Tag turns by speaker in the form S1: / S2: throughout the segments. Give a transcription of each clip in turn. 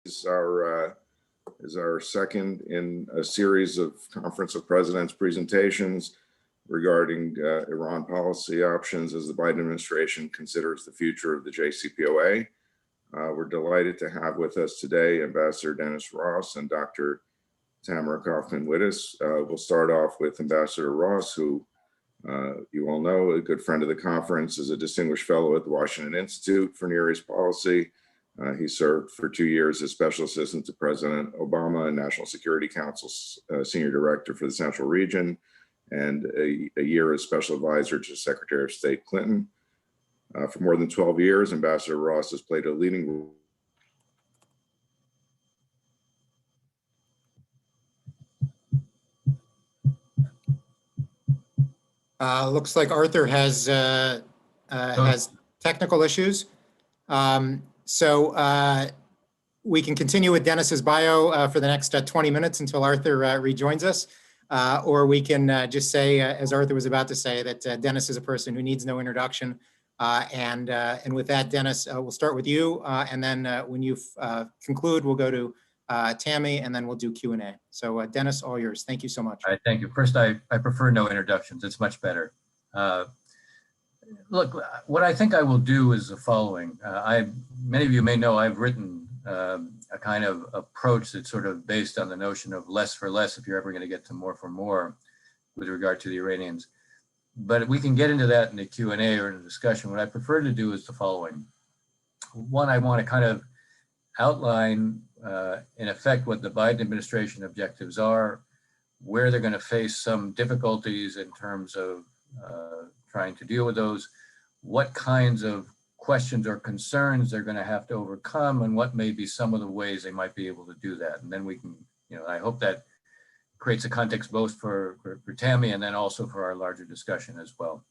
S1: is our second in a series of Conference of Presidents presentations regarding Iran policy options as the Biden administration considers the future of the JCPOA. We're delighted to have with us today Ambassador Dennis Ross and Dr. Tamara Cofman Wittes. We'll start off with Ambassador Ross, who you all know, a good friend of the conference, is a distinguished fellow at the Washington Institute for Near East Policy. He served for 2 years as Special Assistant to President Obama and National Security Council's Senior Director for the Central Region, and a year as Special Advisor to Secretary of State Clinton. For more than 12 years, Ambassador Ross has played a leading role.
S2: Looks like Arthur has technical issues. So we can continue with Dennis's bio for the next 20 minutes until Arthur rejoins us. Or we can just say, as Arthur was about to say, that Dennis is a person who needs no introduction. And with that, Dennis, we'll start with you. And then when you conclude, we'll go to Tammy, and then we'll do Q&A. So Dennis, all yours. Thank you so much.
S3: All right, thank you. First, I prefer no introductions. It's much better. Look, what I think I will do is the following. Many of you may know I've written a kind of approach that's sort of based on the notion of less for less if you're ever going to get to more for more with regard to the Iranians. But we can get into that in the Q&A or in the discussion. What I prefer to do is the following. One, I want to kind of outline, in effect, what the Biden administration objectives are, where they're going to face some difficulties in terms of trying to deal with those, what kinds of questions or concerns they're going to have to overcome, and what may be some of the ways they might be able to do that. And then we can, I hope that creates a context both for Tammy and then also for our larger discussion as well.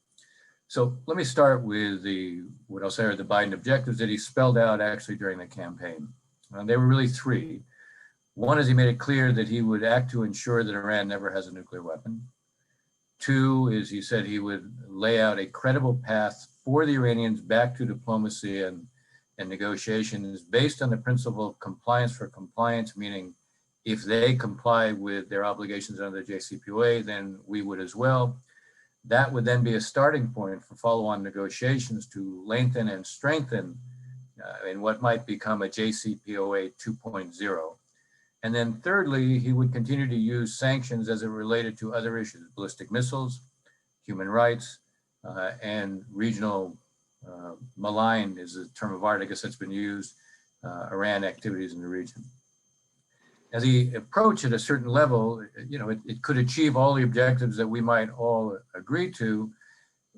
S3: So let me start with what I'll say are the Biden objectives that he spelled out actually during the campaign. There were really three. One is he made it clear that he would act to ensure that Iran never has a nuclear weapon. Two is he said he would lay out a credible path for the Iranians back to diplomacy and negotiations based on the principle of compliance for compliance, meaning if they comply with their obligations under the JCPOA, then we would as well. That would then be a starting point for follow-on negotiations to lengthen and strengthen in what might become a JCPOA 2.0. And then thirdly, he would continue to use sanctions as it related to other issues, ballistic missiles, human rights, and regional malign is a term of art, I guess that's been used, Iran activities in the region. As the approach at a certain level, it could achieve all the objectives that we might all agree to.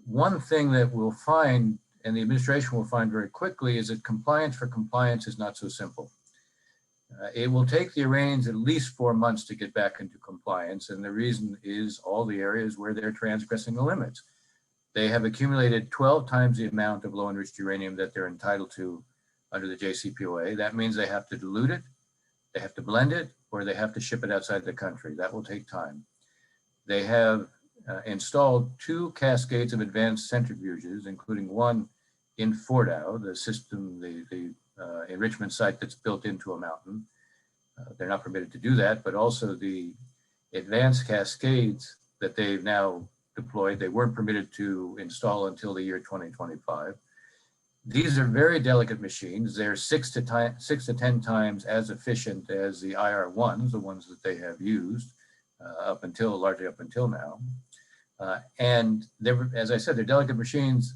S3: One thing that we'll find, and the administration will find very quickly, is that compliance for compliance is not so simple. It will take the Iranians at least 4 months to get back into compliance, and the reason is all the areas where they're transgressing the limits. They have accumulated 12 times the amount of low-enriched uranium that they're entitled to under the JCPOA. That means they have to dilute it, they have to blend it, or they have to ship it outside the country. That will take time. They have installed 2 cascades of advanced centrifuges, including one in Fordow, the system, the enrichment site that's built into a mountain. They're not permitted to do that, but also the advanced cascades that they've now deployed, they weren't permitted to install until the year 2025. These are very delicate machines. They're 6 to 10 times as efficient as the IR-1s, the ones that they have used largely up until now. And as I said, they're delicate machines.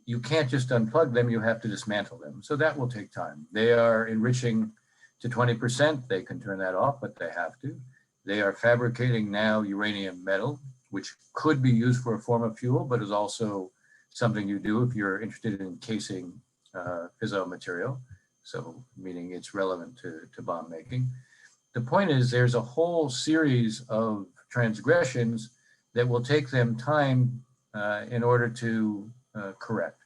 S3: You can't just unplug them, you have to dismantle them. So that will take time. They are enriching to 20%. They can turn that off, but they have to. They are fabricating now uranium metal, which could be used for a form of fuel, but is also something you do if you're interested in casing fissile material. So meaning it's relevant to bomb making. The point is there's a whole series of transgressions that will take them time in order to correct.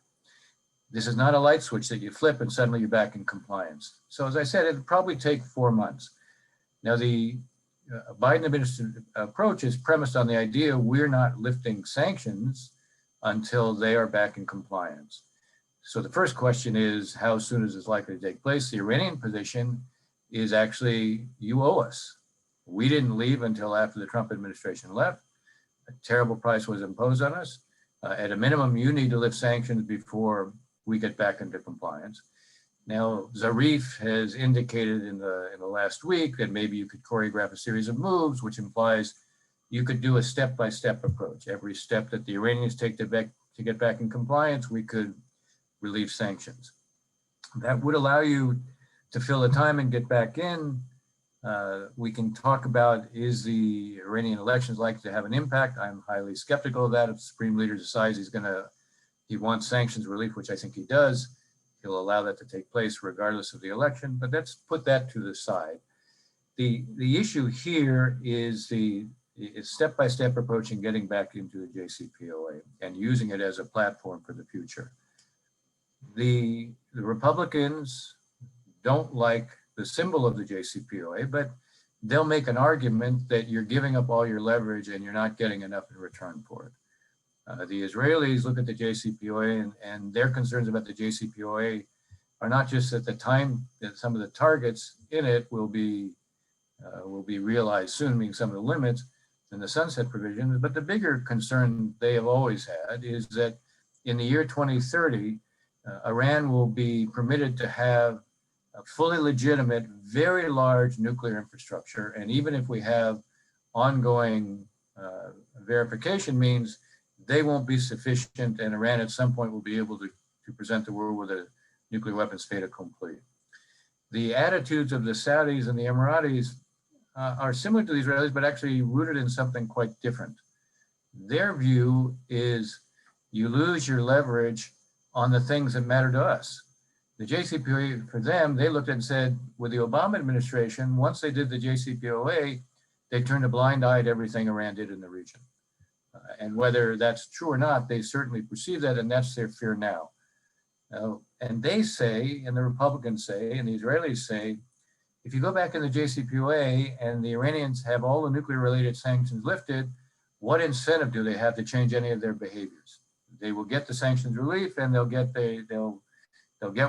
S3: This is not a light switch that you flip and suddenly you're back in compliance. So as I said, it'll probably take 4 months. Now the Biden administration approach is premised on the idea we're not lifting sanctions until they are back in compliance. So the first question is, how soon is this likely to take place? The Iranian position is actually, you owe us. We didn't leave until after the Trump administration left. A terrible price was imposed on us. At a minimum, you need to lift sanctions before we get back into compliance. Now, Zarif has indicated in the last week that maybe you could choreograph a series of moves, which implies you could do a step-by-step approach. Every step that the Iranians take to get back in compliance, we could relieve sanctions. That would allow you to fill the time and get back in. We can talk about, is the Iranian elections likely to have an impact? I'm highly skeptical of that. If the Supreme Leader decides he wants sanctions relief, which I think he does, he'll allow that to take place regardless of the election, but let's put that to the side. The issue here is the step-by-step approach in getting back into the JCPOA and using it as a platform for the future. The Republicans don't like the symbol of the JCPOA, but they'll make an argument that you're giving up all your leverage and you're not getting enough in return for it. The Israelis look at the JCPOA and their concerns about the JCPOA are not just at the time that some of the targets in it will be realized soon, meaning some of the limits and the sunset provisions, but the bigger concern they have always had is that in the year 2030, Iran will be permitted to have a fully legitimate, very large nuclear infrastructure. And even if we have ongoing verification means, they won't be sufficient, and Iran at some point will be able to present the world with a nuclear weapons fait accompli. The attitudes of the Saudis and the Emiratis are similar to the Israelis, but actually rooted in something quite different. Their view is you lose your leverage on the things that matter to us. The JCPOA, for them, they looked at and said, with the Obama administration, once they did the JCPOA, they turned a blind eye to everything Iran did in the region. And whether that's true or not, they certainly perceive that, and that's their fear now. And they say, and the Republicans say, and the Israelis say, if you go back in the JCPOA and the Iranians have all the nuclear-related sanctions lifted, what incentive do they have to change any of their behaviors? They will get the sanctions relief, and they'll get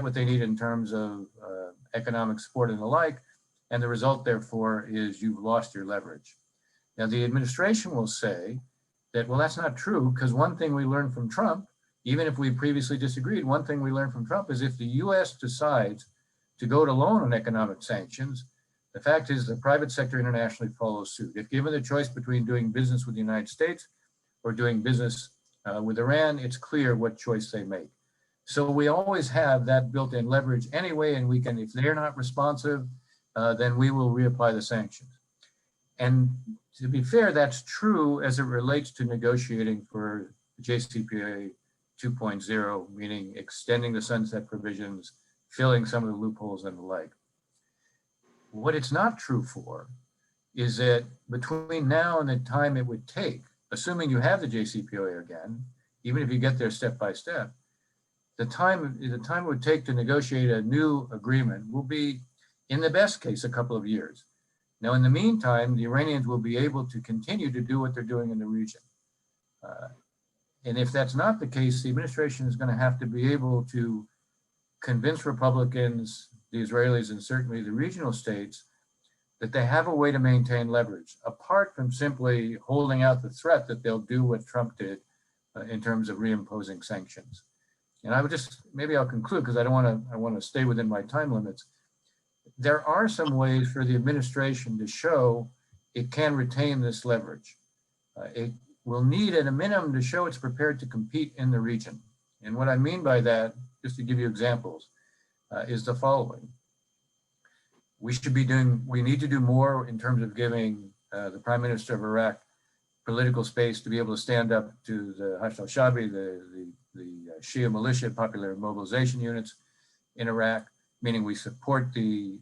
S3: what they need in terms of economic support and the like, and the result, therefore, is you've lost your leverage. Now, the administration will say that, well, that's not true, because one thing we learned from Trump, even if we previously disagreed, one thing we learned from Trump is if the US decides to go it alone on economic sanctions, the fact is the private sector internationally follows suit. If given the choice between doing business with the United States or doing business with Iran, it's clear what choice they make. So we always have that built-in leverage anyway, and we can, if they're not responsive, then we will reapply the sanctions. And to be fair, that's true as it relates to negotiating for JCPOA 2.0, meaning extending the sunset provisions, filling some of the loopholes and the like. What it's not true for is that between now and the time it would take, assuming you have the JCPOA again, even if you get there step by step, the time it would take to negotiate a new agreement will be, in the best case, a couple of years. Now, in the meantime, the Iranians will be able to continue to do what they're doing in the region. And if that's not the case, the administration is going to have to be able to convince Republicans, the Israelis, and certainly the regional states that they have a way to maintain leverage, apart from simply holding out the threat that they'll do what Trump did in terms of reimposing sanctions. And I would just, maybe I'll conclude because I want to stay within my time limits. There are some ways for the administration to show it can retain this leverage. It will need at a minimum to show it's prepared to compete in the region. And what I mean by that, just to give you examples, is the following. We need to do more in terms of giving the Prime Minister of Iraq political space to be able to stand up to the Hashd al-Shabi, the Shia militia popular mobilization units in Iraq, meaning we support do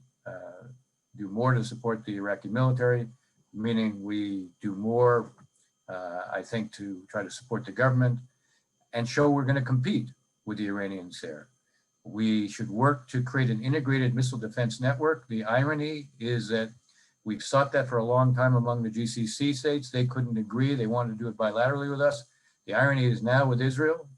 S3: more to support the Iraqi military, meaning we do more, I think, to try to support the government and show we're going to compete with the Iranians there. We should work to create an integrated missile defense network. The irony is that we've sought that for a long time among the GCC states. They couldn't agree. They wanted to do it bilaterally with us. The irony is now with Israel,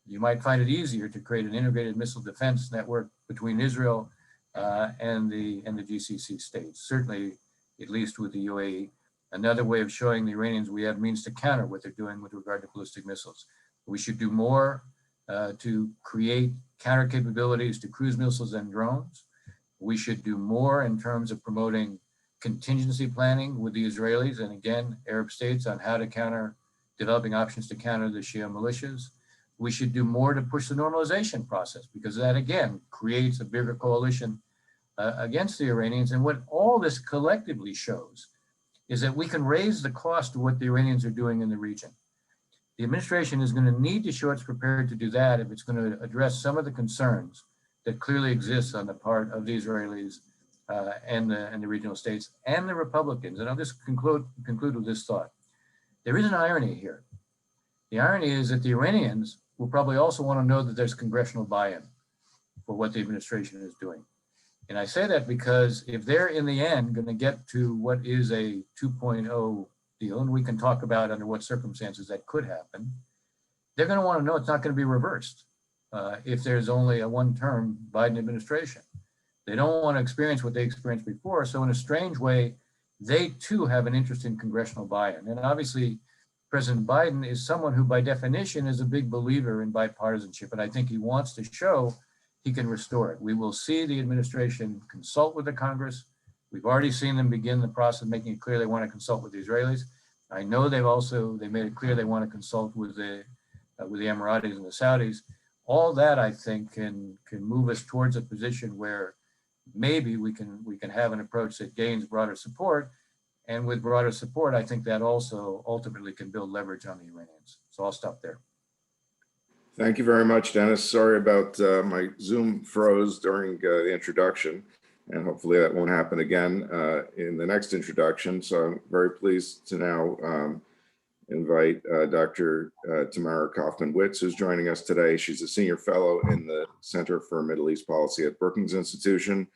S3: you might find it easier to create an integrated missile defense network between Israel and the GCC states, certainly at least with the UAE. Another way of showing the Iranians we have means to counter what they're doing with regard to ballistic missiles. We should do more to create counter capabilities to cruise missiles and drones. We should do more in terms of promoting contingency planning with the Israelis and again, Arab states on how to counter, developing options to counter the Shia militias. We should do more to push the normalization process because that again creates a bigger coalition against the Iranians. And what all this collectively shows is that we can raise the cost of what the Iranians are doing in the region. The administration is going to need to show it's prepared to do that if it's going to address some of the concerns that clearly exist on the part of the Israelis and the regional states and the Republicans. And I'll just conclude with this thought. There is an irony here. The irony is that the Iranians will probably also want to know that there's congressional buy-in for what the administration is doing. And I say that because if they're in the end going to get to what is a 2.0 deal, and we can talk about under what circumstances that could happen, they're going to want to know it's not going to be reversed if there's only a one-term Biden administration. They don't want to experience what they experienced before. So in a strange way, they too have an interest in congressional buy-in. And obviously, President Biden is someone who by definition is a big believer in bipartisanship. And I think he wants to show he can restore it. We will see the administration consult with the Congress. We've already seen them begin the process of making it clear they want to consult with the Israelis. I know they made it clear they want to consult with the Emiratis and the Saudis. All that I think can move us towards a position where maybe we can have an approach that gains broader support. And with broader support, I think that also ultimately can build leverage on the Iranians. So I'll stop there.
S1: Thank you very much, Dennis. Sorry about my Zoom froze during the introduction, and hopefully that won't happen again in the next introduction. So I'm very pleased to now invite Dr. Tamara Cofman Wittes, who's joining us today. She's a senior fellow in the Center for Middle East Policy at Brookings Institution,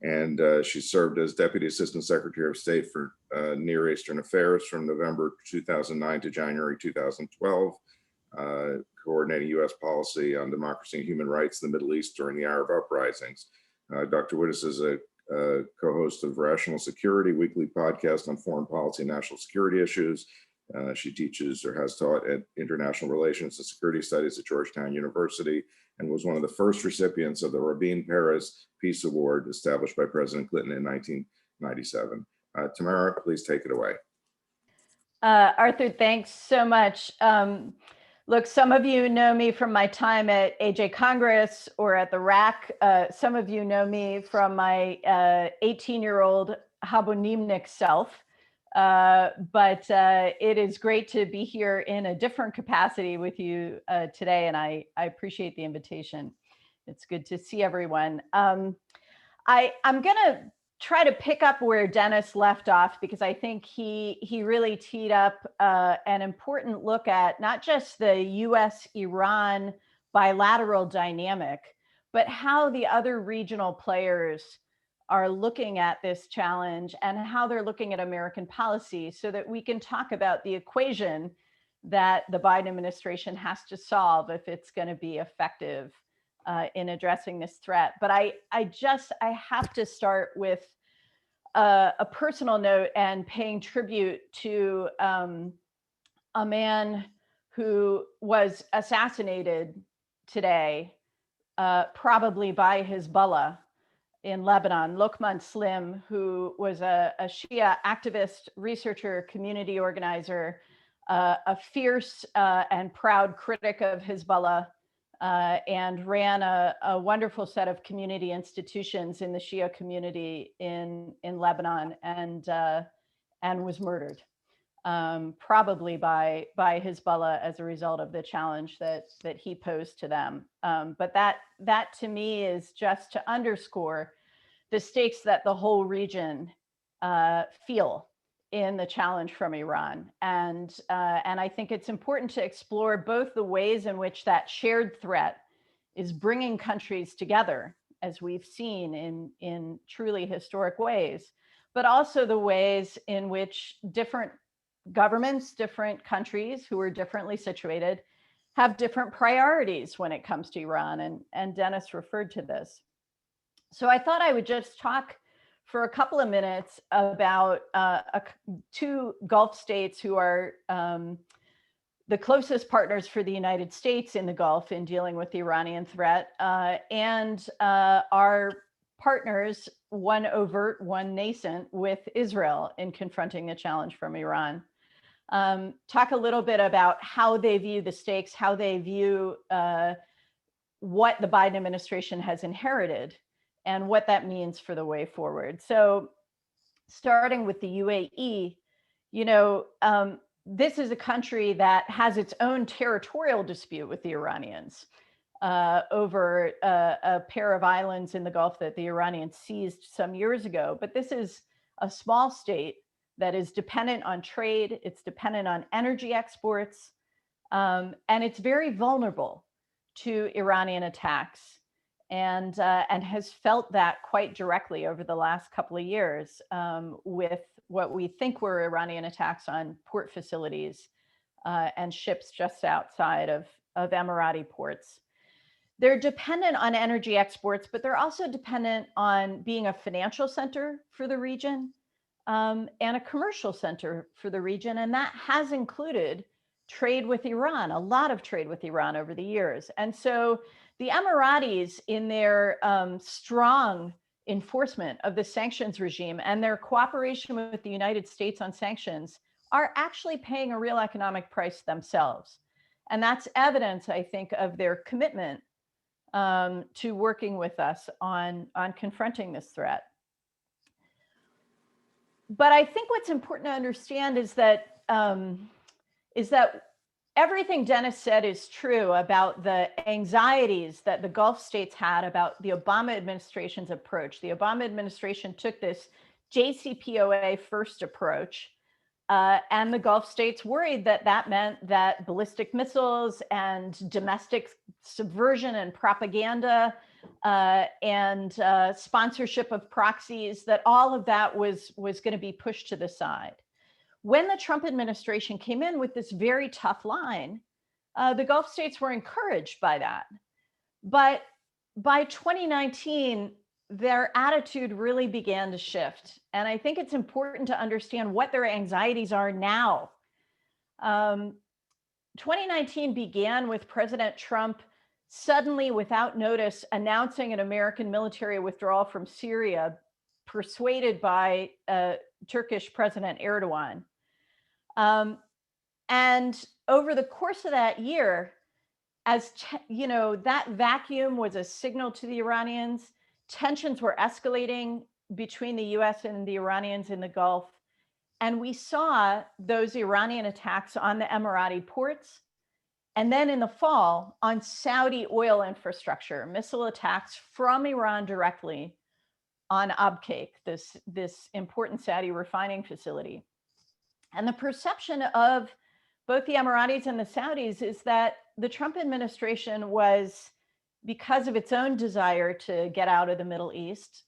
S1: and she served as Deputy Assistant Secretary of State for Near Eastern Affairs from November 2009 to January 2012. Coordinating U.S. policy on democracy and human rights in the Middle East during the Arab uprisings. Dr. Wittes is a co-host of Rational Security, weekly podcast on foreign policy and national security issues. She teaches or has taught at International Relations and Security Studies at Georgetown University and was one of the first recipients of the Rabin Peres Peace Award established by President Clinton in 1997. Tamara, please take it away.
S4: Arthur, thanks so much. Look, some of you know me from my time at AJ Congress or at the RAC. Some of you know me from my 18-year-old Habonimnik self. But it is great to be here in a different capacity with you today, and I appreciate the invitation. It's good to see everyone. I'm going to try to pick up where Dennis left off, because I think he really teed up an important look at not just the US-Iran bilateral dynamic, but how the other regional players are looking at this challenge and how they're looking at American policy, so that we can talk about the equation that the Biden administration has to solve if it's going to be effective in addressing this threat. But I have to start with a personal note and paying tribute to a man who was assassinated today, probably by Hezbollah in Lebanon, Lokman Slim, who was a Shia activist, researcher, community organizer, a fierce and proud critic of Hezbollah, and ran a wonderful set of community institutions in the Shia community in Lebanon, and was murdered, probably by Hezbollah as a result of the challenge that he posed to them. But that to me is just to underscore the stakes that the whole region feel in the challenge from Iran. And I think it's important to explore both the ways in which that shared threat is bringing countries together, as we've seen in truly historic ways, but also the ways in which different governments, different countries who are differently situated have different priorities when it comes to Iran. And Dennis referred to this. So I thought I would just talk for a couple of minutes about two Gulf states who are the closest partners for the United States in the Gulf in dealing with the Iranian threat, and are partners, one overt, one nascent, with Israel in confronting the challenge from Iran. Talk a little bit about how they view the stakes, how they view what the Biden administration has inherited and what that means for the way forward. So starting with the UAE, this is a country that has its own territorial dispute with the Iranians over a pair of islands in the Gulf that the Iranians seized some years ago. But this is a small state that is dependent on trade. It's dependent on energy exports, and it's very vulnerable to Iranian attacks, and has felt that quite directly over the last couple of years with what we think were Iranian attacks on port facilities and ships just outside of Emirati ports. They're dependent on energy exports, but they're also dependent on being a financial center for the region and a commercial center for the region. And that has included trade with Iran, a lot of trade with Iran over the years. And so the Emiratis, in their strong enforcement of the sanctions regime and their cooperation with the United States on sanctions, are actually paying a real economic price themselves. And that's evidence, I think, of their commitment to working with us on confronting this threat. But I think what's important to understand is that everything Dennis said is true about the anxieties that the Gulf states had about the Obama administration's approach. The Obama administration took this JCPOA first approach, and the Gulf states worried that that meant that ballistic missiles and domestic subversion and propaganda and sponsorship of proxies, that all of that was going to be pushed to the side. When the Trump administration came in with this very tough line, the Gulf states were encouraged by that. But by 2019, their attitude really began to shift. And I think it's important to understand what their anxieties are now. 2019 began with President Trump suddenly, without notice, announcing an American military withdrawal from Syria, persuaded by Turkish President Erdogan. And over the course of that year, that vacuum was a signal to the Iranians. Tensions were escalating between the US and the Iranians in the Gulf. And we saw those Iranian attacks on the Emirati ports. And then in the fall, on Saudi oil infrastructure, missile attacks from Iran directly on Abqaiq, this important Saudi refining facility. And the perception of both the Emiratis and the Saudis is that the Trump administration was, because of its own desire to get out of the Middle East,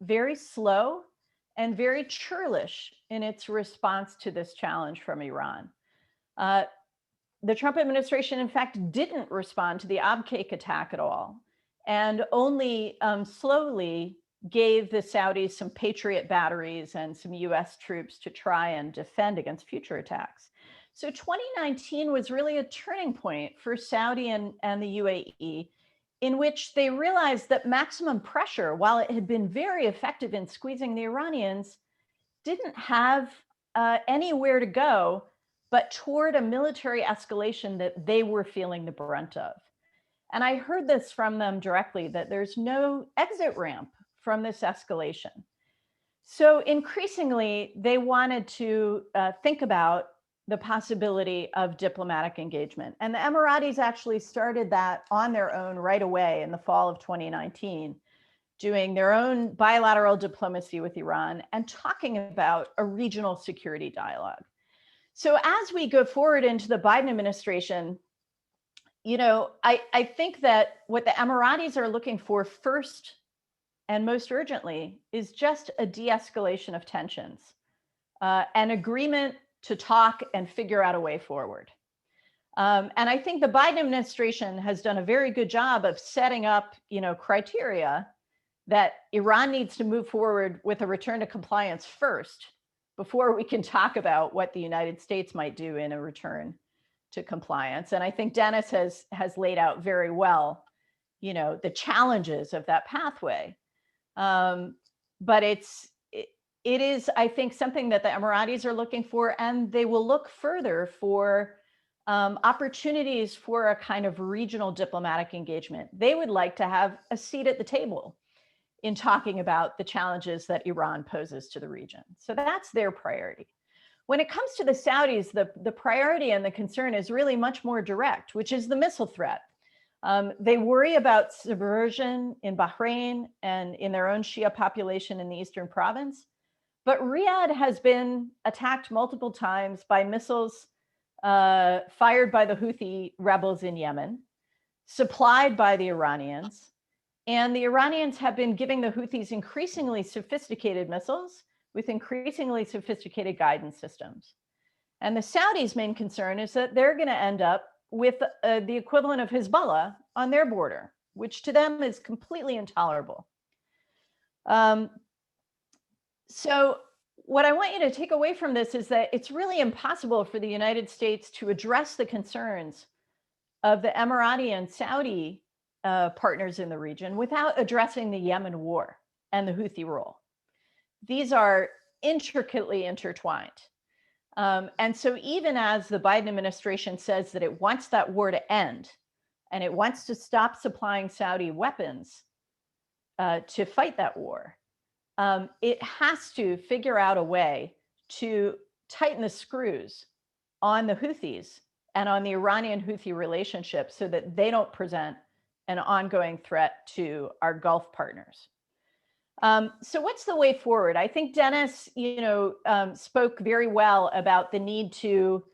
S4: very slow and very churlish in its response to this challenge from Iran. The Trump administration, in fact, didn't respond to the Abqaiq attack at all, and only slowly gave the Saudis some Patriot batteries and some US troops to try and defend against future attacks. So 2019 was really a turning point for Saudi and the UAE, in which they realized that maximum pressure, while it had been very effective in squeezing the Iranians, didn't have anywhere to go but toward a military escalation that they were feeling the brunt of. And I heard this from them directly, that there's no exit ramp from this escalation. So increasingly, they wanted to think about the possibility of diplomatic engagement. And the Emiratis actually started that on their own right away in the fall of 2019, doing their own bilateral diplomacy with Iran and talking about a regional security dialogue. So as we go forward into the Biden administration, I think that what the Emiratis are looking for first and most urgently is just a de-escalation of tensions, an agreement to talk and figure out a way forward. And I think the Biden administration has done a very good job of setting up, criteria that Iran needs to move forward with a return to compliance first before we can talk about what the United States might do in a return to compliance. And I think Dennis has laid out very well, you know, the challenges of that pathway. But it is, I think, something that the Emiratis are looking for, and they will look further for opportunities for a kind of regional diplomatic engagement. They would like to have a seat at the table in talking about the challenges that Iran poses to the region. So that's their priority. When it comes to the Saudis, the priority and the concern is really much more direct, which is the missile threat. They worry about subversion in Bahrain and in their own Shia population in the Eastern Province. But Riyadh has been attacked multiple times by missiles fired by the Houthi rebels in Yemen, supplied by the Iranians. And the Iranians have been giving the Houthis increasingly sophisticated missiles with increasingly sophisticated guidance systems. And the Saudis' main concern is that they're going to end up with the equivalent of Hezbollah on their border, which to them is completely intolerable. So what I want you to take away from this is that it's really impossible for the United States to address the concerns of the Emirati and Saudi partners in the region without addressing the Yemen war and the Houthi role. These are intricately intertwined. And so even as the Biden administration says that it wants that war to end and it wants to stop supplying Saudi weapons to fight that war, it has to figure out a way to tighten the screws on the Houthis and on the Iranian-Houthi relationship so that they don't present an ongoing threat to our Gulf partners. So what's the way forward? I think Dennis, spoke very well about the need to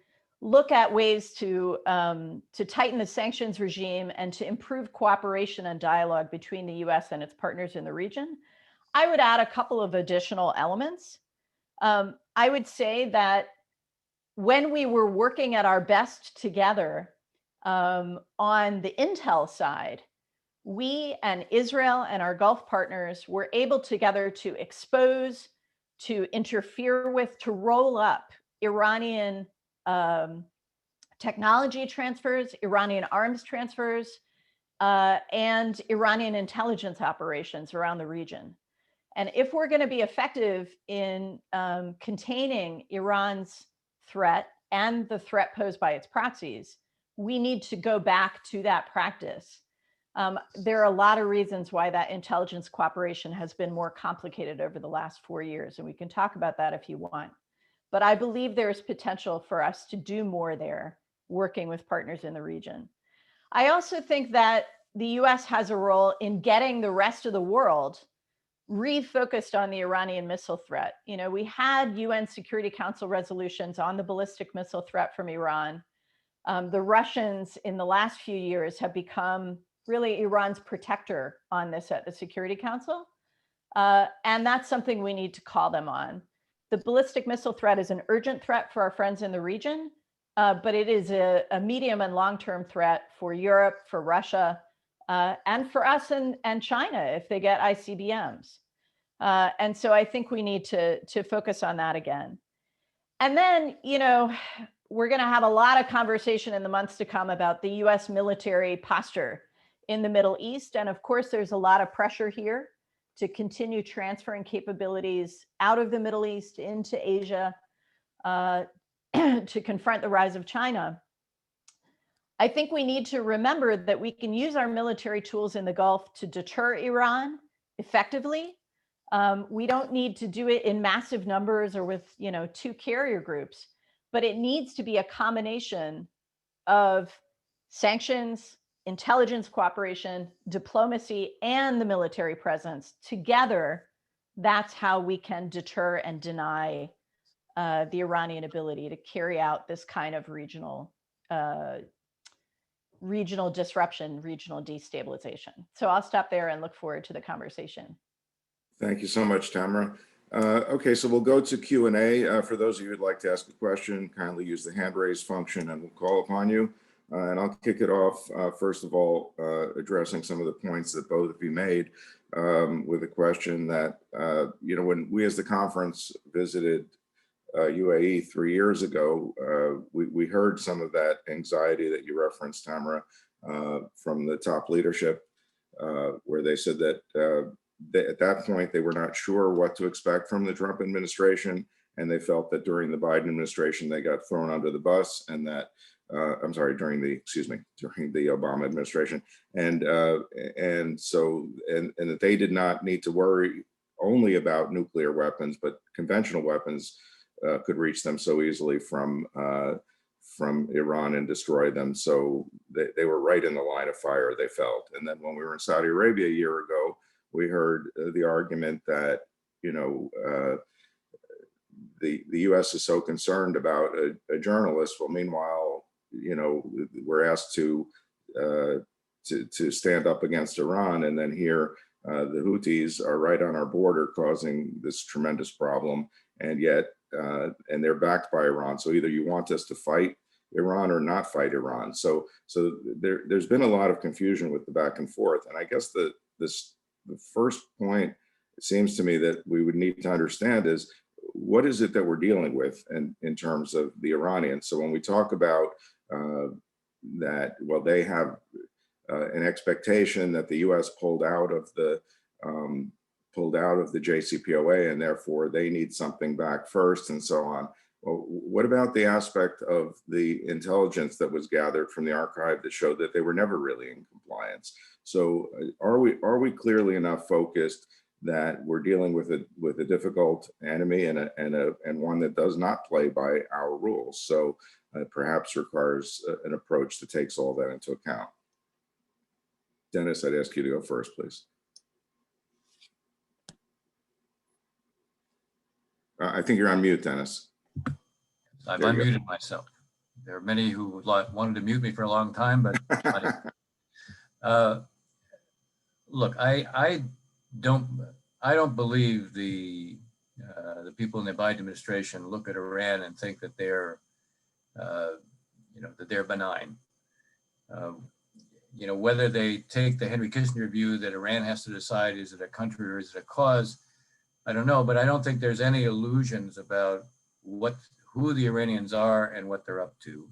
S4: look at ways to tighten the sanctions regime and to improve cooperation and dialogue between the U.S. and its partners in the region. I would add a couple of additional elements. I would say that when we were working at our best together on the intel side, we and Israel and our Gulf partners were able together to expose, to interfere with, to roll up Iranian technology transfers, Iranian arms transfers, and Iranian intelligence operations around the region. And if we're going to be effective in containing Iran's threat and the threat posed by its proxies, we need to go back to that practice. There are a lot of reasons why that intelligence cooperation has been more complicated over the last 4 years, and we can talk about that if you want. But I believe there is potential for us to do more there, working with partners in the region. I also think that the US has a role in getting the rest of the world refocused on the Iranian missile threat. We had UN Security Council resolutions on the ballistic missile threat from Iran. The Russians in the last few years have become really Iran's protector on this at the Security Council. And that's something we need to call them on. The ballistic missile threat is an urgent threat for our friends in the region, but it is a medium and long-term threat for Europe, for Russia, and for us and China if they get ICBMs. And so I think we need to focus on that again. And then, we're going to have a lot of conversation in the months to come about the US military posture in the Middle East. And of course, there's a lot of pressure here to continue transferring capabilities out of the Middle East into Asia to confront the rise of China. I think we need to remember that we can use our military tools in the Gulf to deter Iran effectively. We don't need to do it in massive numbers or with 2 carrier groups, but it needs to be a combination of sanctions, intelligence cooperation, diplomacy, and the military presence. Together, that's how we can deter and deny the Iranian ability to carry out this kind of regional disruption, regional destabilization. So I'll stop there and look forward to the conversation.
S1: Thank you so much, Tamara. Okay, so we'll go to Q&A. For those of you who'd like to ask a question, kindly use the hand raise function and we'll call upon you. And I'll kick it off, first of all, addressing some of the points that both of you made, with a question that, when we as the conference visited UAE 3 years ago, we heard some of that anxiety that you referenced, Tamara, from the top leadership, where they said that at that point they were not sure what to expect from the Trump administration, and they felt that during the Biden administration they got thrown under the bus, and that I'm sorry, during the Obama administration, and that they did not need to worry only about nuclear weapons, but conventional weapons could reach them so easily from Iran and destroy them. So they were right in the line of fire, they felt. And then when we were in Saudi Arabia a year ago, we heard the argument that, the U.S. is so concerned about a journalist. Well, meanwhile, we're asked to stand up against Iran, and then here the Houthis are right on our border causing this tremendous problem, and yet and they're backed by Iran. So either you want us to fight Iran or not fight Iran. So there's been a lot of confusion with the back and forth, and I guess the first point, it seems to me, that we would need to understand is, what is it that we're dealing with in terms of the Iranians? So when we talk about that, well, they have an expectation that the U.S. pulled out of the JCPOA, and therefore they need something back first, and so on. Well, what about the aspect of the intelligence that was gathered from the archive that showed that they were never really in compliance? So are we clearly enough focused that we're dealing with a difficult enemy and one that does not play by our rules? So perhaps requires an approach that takes all that into account. Dennis, I'd ask you to go first, please. I think you're on mute, Dennis.
S3: I've unmuted myself. There are many who wanted to mute me for a long time, but look, I don't believe the people in the Biden administration look at Iran and think that they're that they're benign. Whether they take the Henry Kissinger view that Iran has to decide, is it a country or is it a cause, I don't know, but I don't think there's any illusions about who the Iranians are and what they're up to.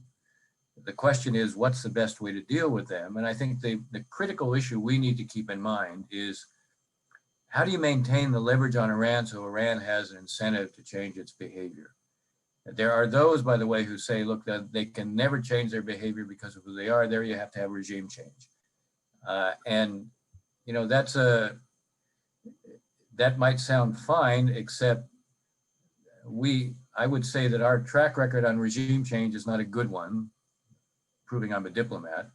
S3: The question is, what's the best way to deal with them? And I think the critical issue we need to keep in mind is, how do you maintain the leverage on Iran so Iran has an incentive to change its behavior? There are those, by the way, who say, look, that they can never change their behavior because of who they are. There you have to have regime change. That might sound fine, except I would say that our track record on regime change is not a good one, proving I'm a diplomat.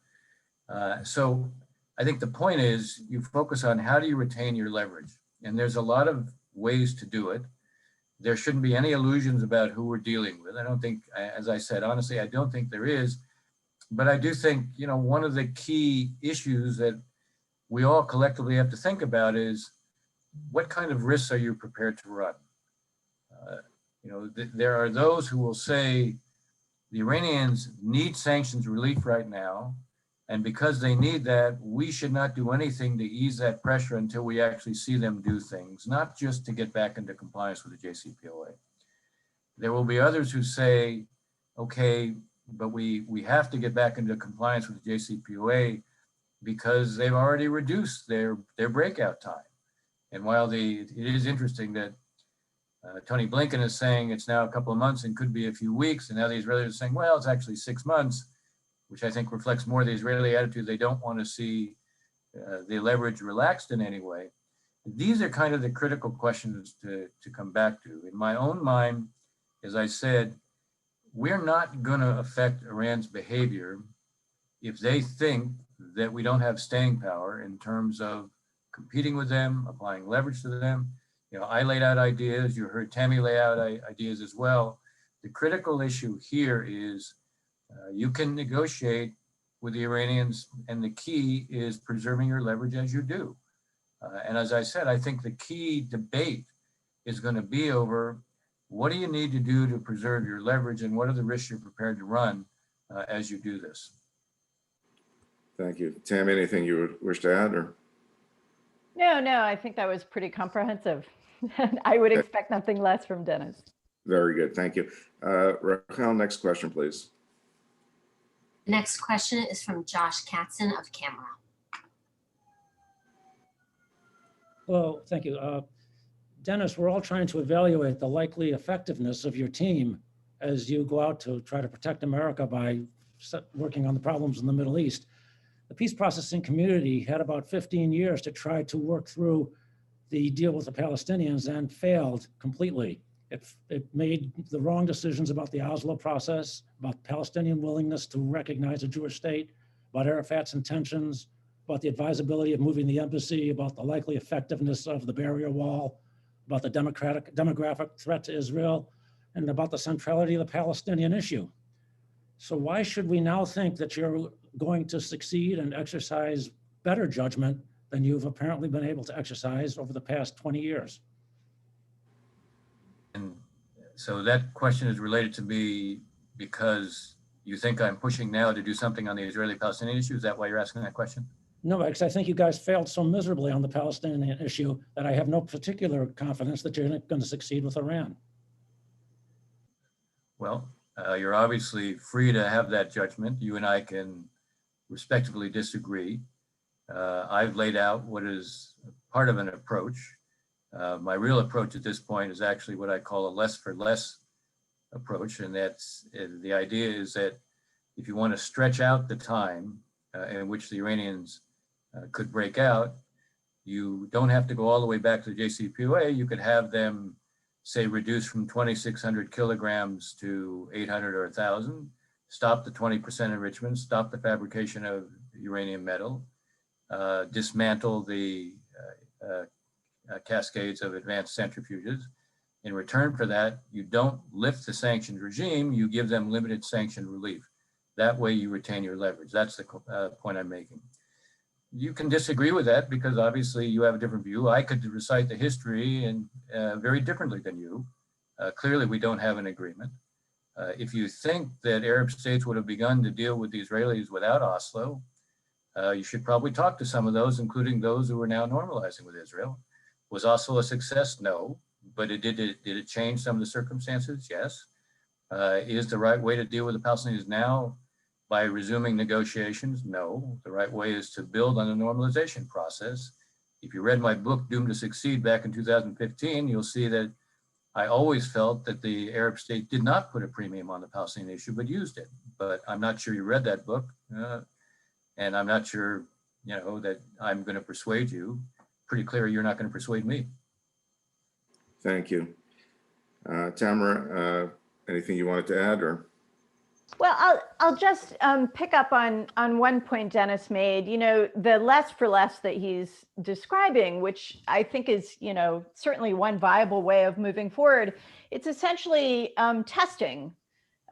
S3: So I think the point is, you focus on how do you retain your leverage? And there's a lot of ways to do it. There shouldn't be any illusions about who we're dealing with. I don't think, as I said, honestly, I don't think there is. But I do think, one of the key issues that we all collectively have to think about is, what kind of risks are you prepared to run? There are those who will say the Iranians need sanctions relief right now, and because they need that, we should not do anything to ease that pressure until we actually see them do things, not just to get back into compliance with the JCPOA. There will be others who say, okay, but we have to get back into compliance with the JCPOA because they've already reduced their breakout time. And while it is interesting that Tony Blinken is saying it's now a couple of months and could be a few weeks, and now the Israelis are saying, well, it's actually 6 months, which I think reflects more the Israeli attitude. They don't want to see the leverage relaxed in any way. These are kind of the critical questions to come back to. In my own mind, as I said, we're not going to affect Iran's behavior if they think that we don't have staying power in terms of competing with them, applying leverage to them. I laid out ideas. You heard Tammy lay out ideas as well. The critical issue here is you can negotiate with the Iranians, and the key is preserving your leverage as you do. And as I said, I think the key debate is going to be over, what do you need to do to preserve your leverage, and what are the risks you're prepared to run as you do this?
S1: Thank you. Tam, anything you would wish to add or?
S4: No, I think that was pretty comprehensive. I would
S1: Okay.
S4: expect nothing less from Dennis.
S1: Very good. Thank you. Raquel, next question, please.
S5: The next question is from Josh Katzen of Camera.
S6: Hello, thank you. Dennis, we're all trying to evaluate the likely effectiveness of your team as you go out to try to protect America by working on the problems in the Middle East. The peace processing community had about 15 years to try to work through the deal with the Palestinians and failed completely. It made the wrong decisions about the Oslo process, about Palestinian willingness to recognize a Jewish state, about Arafat's intentions, about the advisability of moving the embassy, about the likely effectiveness of the barrier wall, about the demographic threat to Israel, and about the centrality of the Palestinian issue. So why should we now think that you're going to succeed and exercise better judgment than you've apparently been able to exercise over the past 20 years?
S3: And so that question is related to me because you think I'm pushing now to do something on the Israeli-Palestinian issue? Is that why you're asking that question?
S6: No, because I think you guys failed so miserably on the Palestinian issue that I have no particular confidence that you're going to succeed with Iran.
S3: Well, you're obviously free to have that judgment. You and I can respectively disagree. I've laid out what is part of an approach. My real approach at this point is actually what I call a less for less approach. And that's the idea is that if you want to stretch out the time in which the Iranians could break out, you don't have to go all the way back to the JCPOA. You could have them, say, reduce from 2,600 kilograms to 800 or 1,000, stop the 20% enrichment, stop the fabrication of uranium metal, dismantle the cascades of advanced centrifuges. In return for that, you don't lift the sanctioned regime, you give them limited sanctioned relief. That way you retain your leverage. That's the point I'm making. You can disagree with that because obviously you have a different view. I could recite the history and very differently than you. Clearly we don't have an agreement. If you think that Arab states would have begun to deal with the Israelis without Oslo, you should probably talk to some of those, including those who are now normalizing with Israel. Was Oslo a success? No. But did it change some of the circumstances? Yes. Is the right way to deal with the Palestinians now by resuming negotiations? No. The right way is to build on the normalization process. If you read my book, Doomed to Succeed, back in 2015, you'll see that I always felt that the Arab state did not put a premium on the Palestinian issue, but used it. But I'm not sure you read that book. And I'm not sure, that I'm going to persuade you. Pretty clear you're not going to persuade me.
S1: Thank you. Tamara, anything you wanted to add or?
S4: Well, I'll just pick up on one point Dennis made. The less for less that he's describing, which I think is, certainly one viable way of moving forward. It's essentially testing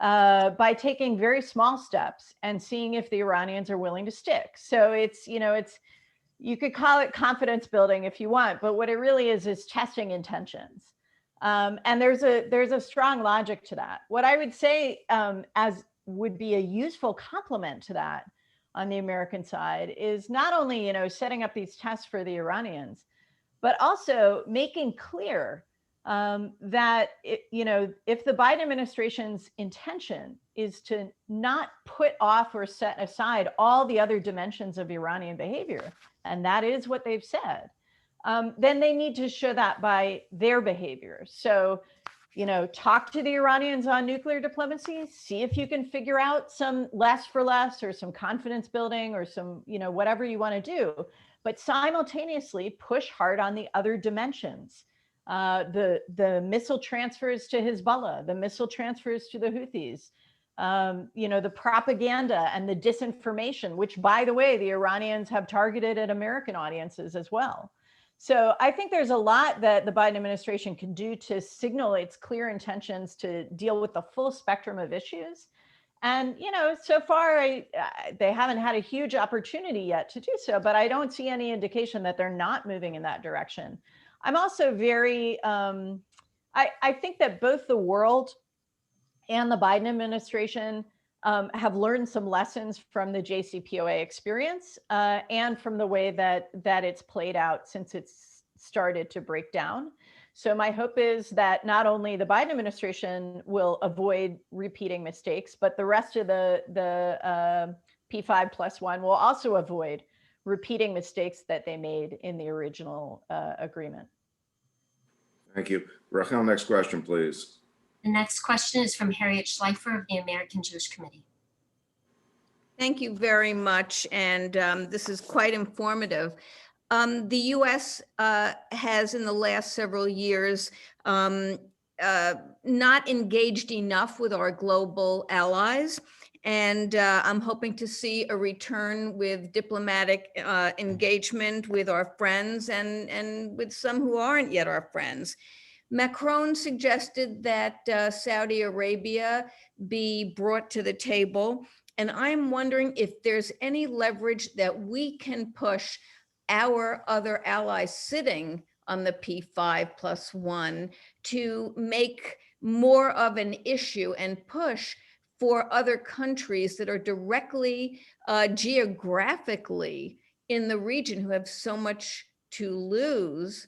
S4: by taking very small steps and seeing if the Iranians are willing to stick. So you could call it confidence building if you want, but what it really is testing intentions. And there's a strong logic to that. What I would say as would be a useful complement to that on the American side is not only, setting up these tests for the Iranians, but also making clear that, if the Biden administration's intention is to not put off or set aside all the other dimensions of Iranian behavior, and that is what they've said, then they need to show that by their behavior. So, talk to the Iranians on nuclear diplomacy, see if you can figure out some less for less or some confidence building or some, whatever you want to do, but simultaneously push hard on the other dimensions. The missile transfers to Hezbollah, the missile transfers to the Houthis, the propaganda and the disinformation, which, by the way, the Iranians have targeted at American audiences as well. So I think there's a lot that the Biden administration can do to signal its clear intentions to deal with the full spectrum of issues. And, so far, they haven't had a huge opportunity yet to do so, but I don't see any indication that they're not moving in that direction. I'm also very, I think that both the world and the Biden administration have learned some lessons from the JCPOA experience and from the way that it's played out since it's started to break down. So my hope is that not only the Biden administration will avoid repeating mistakes, but the rest of the P5+1 will also avoid repeating mistakes that they made in the original agreement.
S1: Thank you. Rachel, next question, please.
S5: The next question is from Harriet Schleifer of the American Jewish Committee.
S7: Thank you very much. And this is quite informative. The U.S. Has in the last several years not engaged enough with our global allies. And I'm hoping to see a return with diplomatic engagement with our friends and with some who aren't yet our friends. Macron suggested that Saudi Arabia be brought to the table. And I'm wondering if there's any leverage that we can push our other allies sitting on the P5+1 to make more of an issue and push for other countries that are directly geographically in the region who have so much to lose.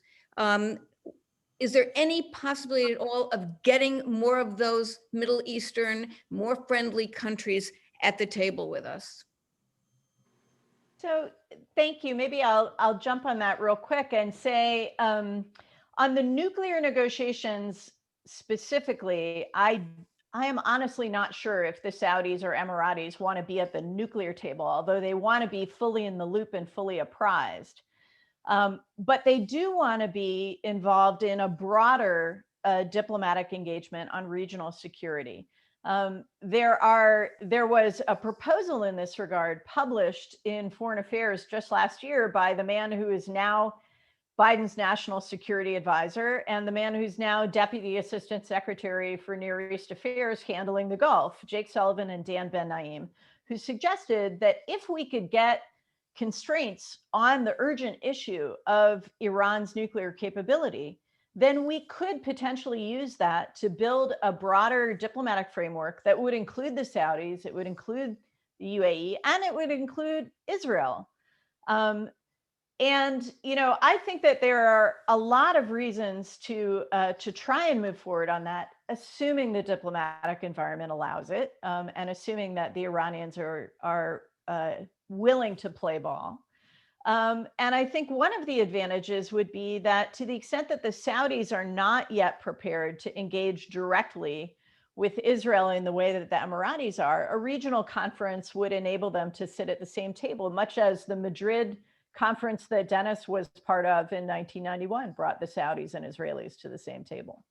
S7: Is there any possibility at all of getting more of those Middle Eastern, more friendly countries at the table with us?
S4: So thank you. Maybe I'll jump on that real quick and say on the nuclear negotiations specifically, I am honestly not sure if the Saudis or Emiratis want to be at the nuclear table, although they want to be fully in the loop and fully apprised. But they do want to be involved in a broader diplomatic engagement on regional security. There was a proposal in this regard published in Foreign Affairs just last year by the man who is now Biden's national security advisor and the man who's now Deputy Assistant Secretary for Near East Affairs handling the Gulf, Jake Sullivan and Dan Ben-Naim, who suggested that if we could get constraints on the urgent issue of Iran's nuclear capability, then we could potentially use that to build a broader diplomatic framework that would include the Saudis, it would include the UAE, and it would include Israel. And I think that there are a lot of reasons to try and move forward on that, assuming the diplomatic environment allows it, and assuming that the Iranians are willing to play ball. And I think one of the advantages would be that to the extent that the Saudis are not yet prepared to engage directly with Israel in the way that the Emiratis are, a regional conference would enable them to sit at the same table, much as the Madrid conference that Dennis was part of in 1991 brought the Saudis and Israelis to the same table.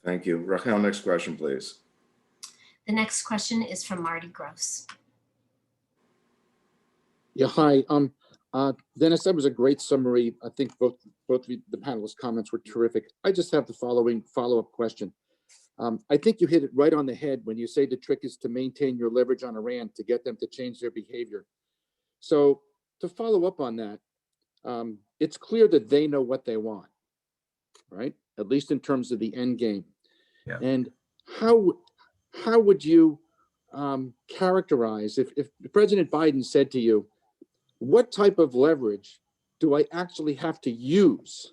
S1: Thank you. Rachel, next question, please.
S5: The next question is from Marty Gross.
S8: Yeah, hi. Dennis, that was a great summary. I think both of the panelists' comments were terrific. I just have the following follow-up question. I think you hit it right on the head when you say the trick is to maintain your leverage on Iran to get them to change their behavior. So to follow up on that, it's clear that they know what they want, right? At least in terms of the end game.
S3: Yeah.
S8: And how would you characterize if President Biden said to you, what type of leverage do I actually have to use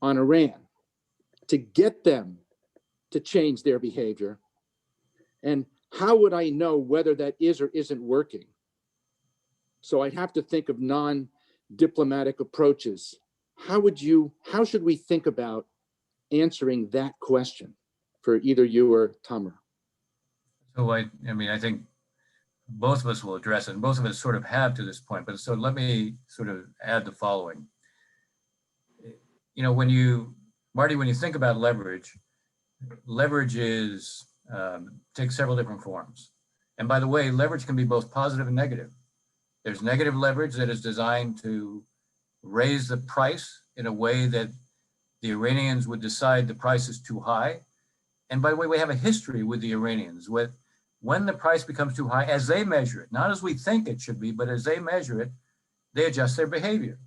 S8: on Iran to get them to change their behavior? And how would I know whether that is or isn't working? So I'd have to think of non-diplomatic approaches. How should we think about answering that question for either you or Tamara?
S3: So I think both of us will address it, and both of us sort of have to this point, but so let me sort of add the following. Marty, when you think about leverage is, takes several different forms. And by the way, leverage can be both positive and negative. There's negative leverage that is designed to raise the price in a way that the Iranians would decide the price is too high. And by the way, we have a history with the Iranians with when the price becomes too high, as they measure it, not as we think it should be, but as they measure it, they adjust their behavior.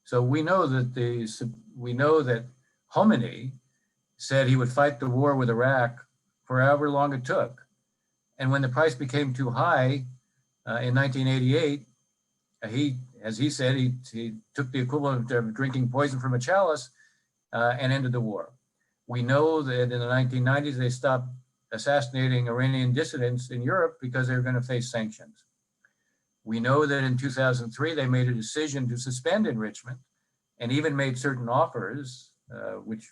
S3: So we know that Khomeini said he would fight the war with Iraq for however long it took. And when the price became too high in 1988, as he said, he took the equivalent of drinking poison from a chalice and ended the war. We know that in the 1990s, they stopped assassinating Iranian dissidents in Europe because they were going to face sanctions. We know that in 2003, they made a decision to suspend enrichment and even made certain offers, which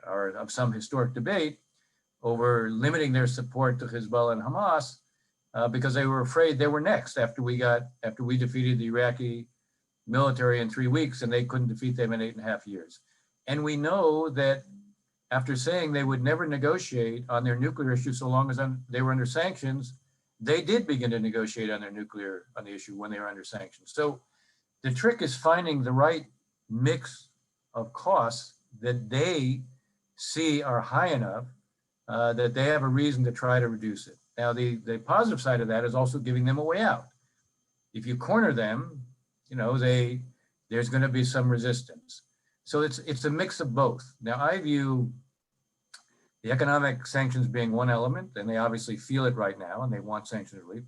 S3: are of some historic debate, over limiting their support to Hezbollah and Hamas because they were afraid they were next after we defeated the Iraqi military in 3 weeks and they couldn't defeat them in 8.5 years. And we know that after saying they would never negotiate on their nuclear issue so long as they were under sanctions, they did begin to negotiate on the issue when they were under sanctions. So the trick is finding the right mix of costs that they see are high enough that they have a reason to try to reduce it. Now, the positive side of that is also giving them a way out. If you corner them, there's going to be some resistance. So it's a mix of both. Now, I view the economic sanctions being one element, and they obviously feel it right now, and they want sanctions relief.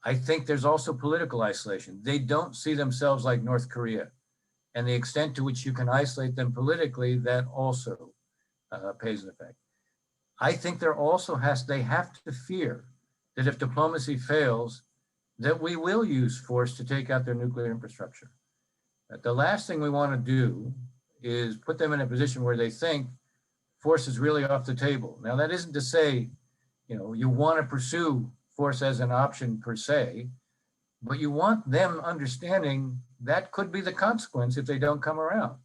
S3: I think there's also political isolation. They don't see themselves like North Korea, and the extent to which you can isolate them politically, that also pays an effect. I think they have to fear that if diplomacy fails, that we will use force to take out their nuclear infrastructure. The last thing we want to do is put them in a position where they think force is really off the table. Now, that isn't to say, you want to pursue force as an option per se, but you want them understanding that could be the consequence if they don't come around.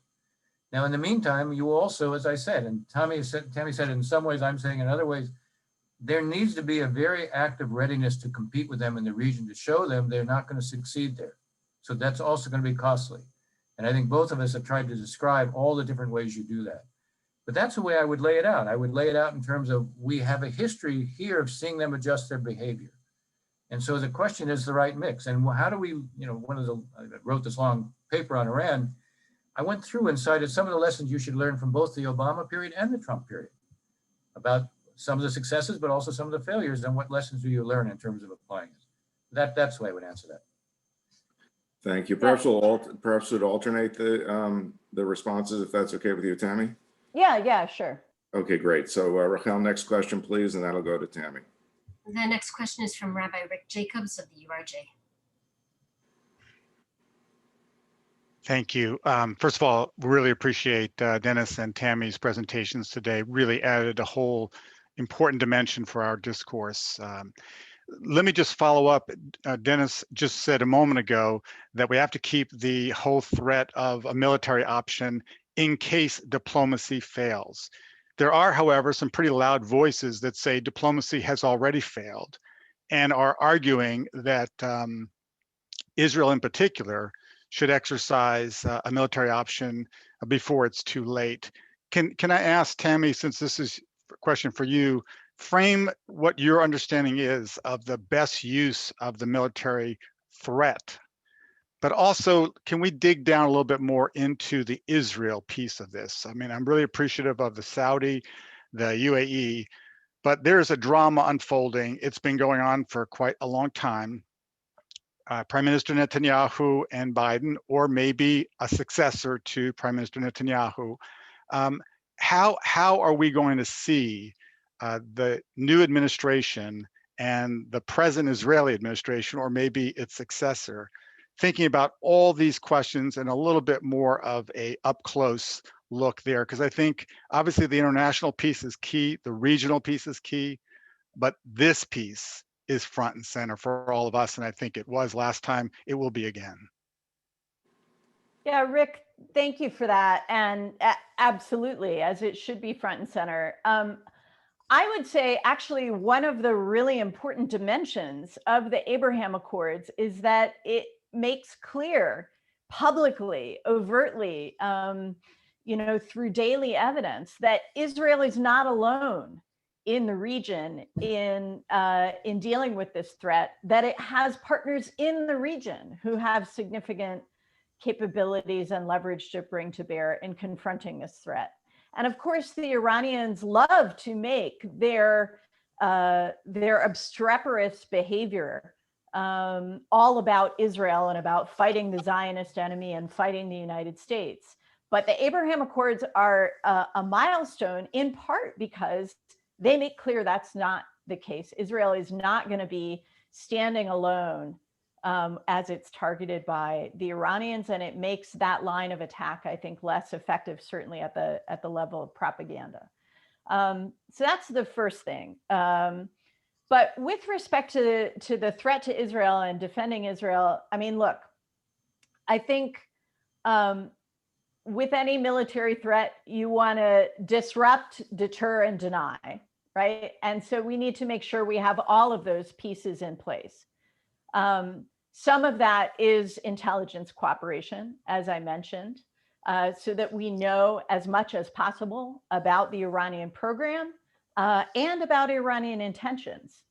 S3: Now, in the meantime, you also, as I said, and Tammy said in some ways, I'm saying in other ways, there needs to be a very active readiness to compete with them in the region to show them they're not going to succeed there. So that's also going to be costly. And I think both of us have tried to describe all the different ways you do that. But that's the way I would lay it out. I would lay it out in terms of we have a history here of seeing them adjust their behavior. And so the question is the right mix. And how do we, I wrote this long paper on Iran. I went through and cited some of the lessons you should learn from both the Obama period and the Trump period about some of the successes, but also some of the failures, and what lessons do you learn in terms of applying it? That's the way I would answer that.
S1: Thank you. Perhaps we'd alternate the responses if that's okay with you, Tammy?
S4: Yeah, sure.
S1: Okay, great. So Rachel, next question, please, and that'll go to Tammy.
S5: The next question is from Rabbi Rick Jacobs of the URJ.
S9: Thank you. First of all, really appreciate Dennis and Tammy's presentations today. Really added a whole important dimension for our discourse. Let me just follow up. Dennis just said a moment ago that we have to keep the whole threat of a military option in case diplomacy fails. There are, however, some pretty loud voices that say diplomacy has already failed and are arguing that Israel in particular should exercise a military option before it's too late. Can I ask Tammy, since this is a question for you, frame what your understanding is of the best use of the military threat? But also, can we dig down a little bit more into the Israel piece of this? I mean, I'm really appreciative of the Saudi, the UAE, but there's a drama unfolding. It's been going on for quite a long time. Prime Minister Netanyahu and Biden, or maybe a successor to Prime Minister Netanyahu. How are we going to see the new administration and the present Israeli administration, or maybe its successor, thinking about all these questions and a little bit more of a up close look there? Because I think obviously the international piece is key, the regional piece is key, but this piece is front and center for all of us. And I think it was last time, it will be again.
S4: Yeah, Rick, thank you for that. And absolutely, as it should be front and center. I would say actually one of the really important dimensions of the Abraham Accords is that it makes clear publicly, overtly, through daily evidence that Israel is not alone in the region in dealing with this threat, that it has partners in the region who have significant capabilities and leverage to bring to bear in confronting this threat. And of course, the Iranians love to make their their obstreperous behavior, all about Israel and about fighting the Zionist enemy and fighting the United States. But the Abraham Accords are a milestone in part because they make clear that's not the case. Israel is not going to be standing alone as it's targeted by the Iranians, and it makes that line of attack, I think, less effective, certainly at the level of propaganda. So that's the first thing. But with respect to the threat to Israel and defending Israel, I mean, look, I think with any military threat, you want to disrupt, deter, and deny, right? And so we need to make sure we have all of those pieces in place. Some of that is intelligence cooperation, as I mentioned, so that we know as much as possible about the Iranian program and about Iranian intentions,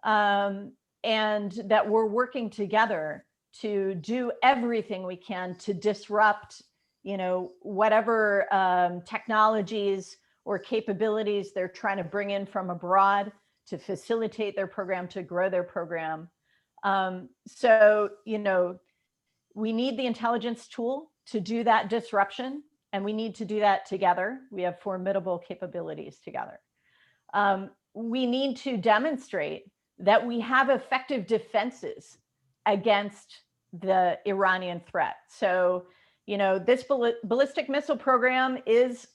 S4: and that we're working together to do everything we can to disrupt, whatever technologies or capabilities they're trying to bring in from abroad to facilitate their program, to grow their program. So, we need the intelligence tool to do that disruption, and we need to do that together. We have formidable capabilities together. We need to demonstrate that we have effective defenses against the Iranian threat. So, this ballistic missile program is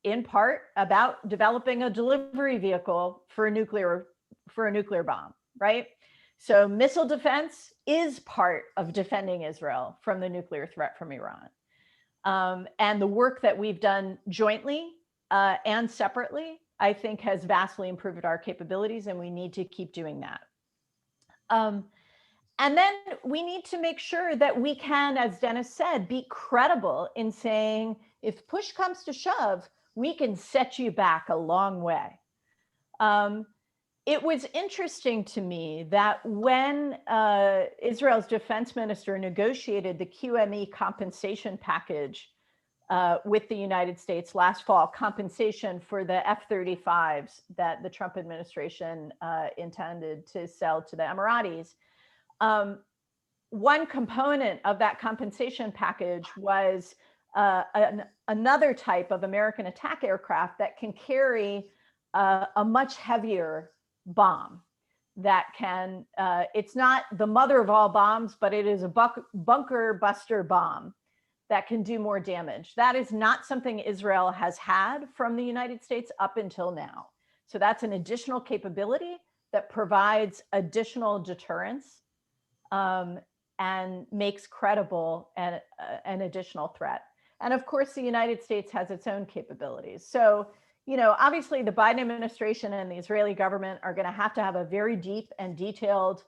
S4: in part about developing a delivery vehicle for a nuclear bomb, right? So missile defense is part of defending Israel from the nuclear threat from Iran. And the work that we've done jointly and separately, I think, has vastly improved our capabilities, and we need to keep doing that. And then we need to make sure that we can, as Dennis said, be credible in saying, if push comes to shove, we can set you back a long way. It was interesting to me that when Israel's defense minister negotiated the QME compensation package with the United States last fall, compensation for the F-35s that the Trump administration intended to sell to the Emiratis, one component of that compensation package was another type of American attack aircraft that can carry a much heavier bomb that can, it's not the mother of all bombs, but it is a bunker buster bomb that can do more damage. That is not something Israel has had from the United States up until now. So that's an additional capability that provides additional deterrence and makes credible an additional threat. And of course, the United States has its own capabilities. So, obviously the Biden administration and the Israeli government are going to have a very deep and detailed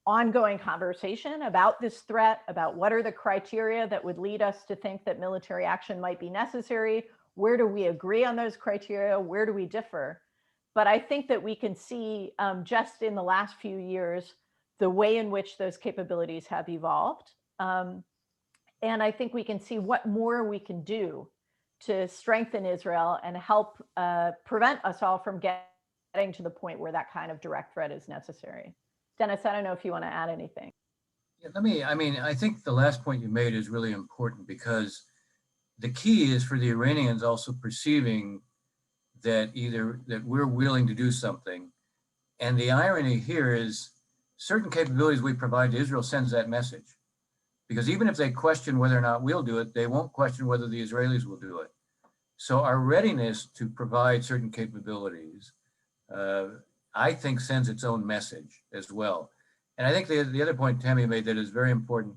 S4: ongoing conversation about this threat, about what are the criteria that would lead us to think that military action might be necessary. Where do we agree on those criteria? Where do we differ? But I think that we can see just in the last few years, the way in which those capabilities have evolved. And I think we can see what more we can do to strengthen Israel and help prevent us all from getting to the point where that kind of direct threat is necessary. Dennis, I don't know if you want to add anything.
S3: Yeah, I think the last point you made is really important, because the key is for the Iranians also perceiving that that we're willing to do something. And the irony here is certain capabilities we provide to Israel sends that message. Because even if they question whether or not we'll do it, they won't question whether the Israelis will do it. So our readiness to provide certain capabilities, I think, sends its own message as well. And I think the other point Tammy made that is very important,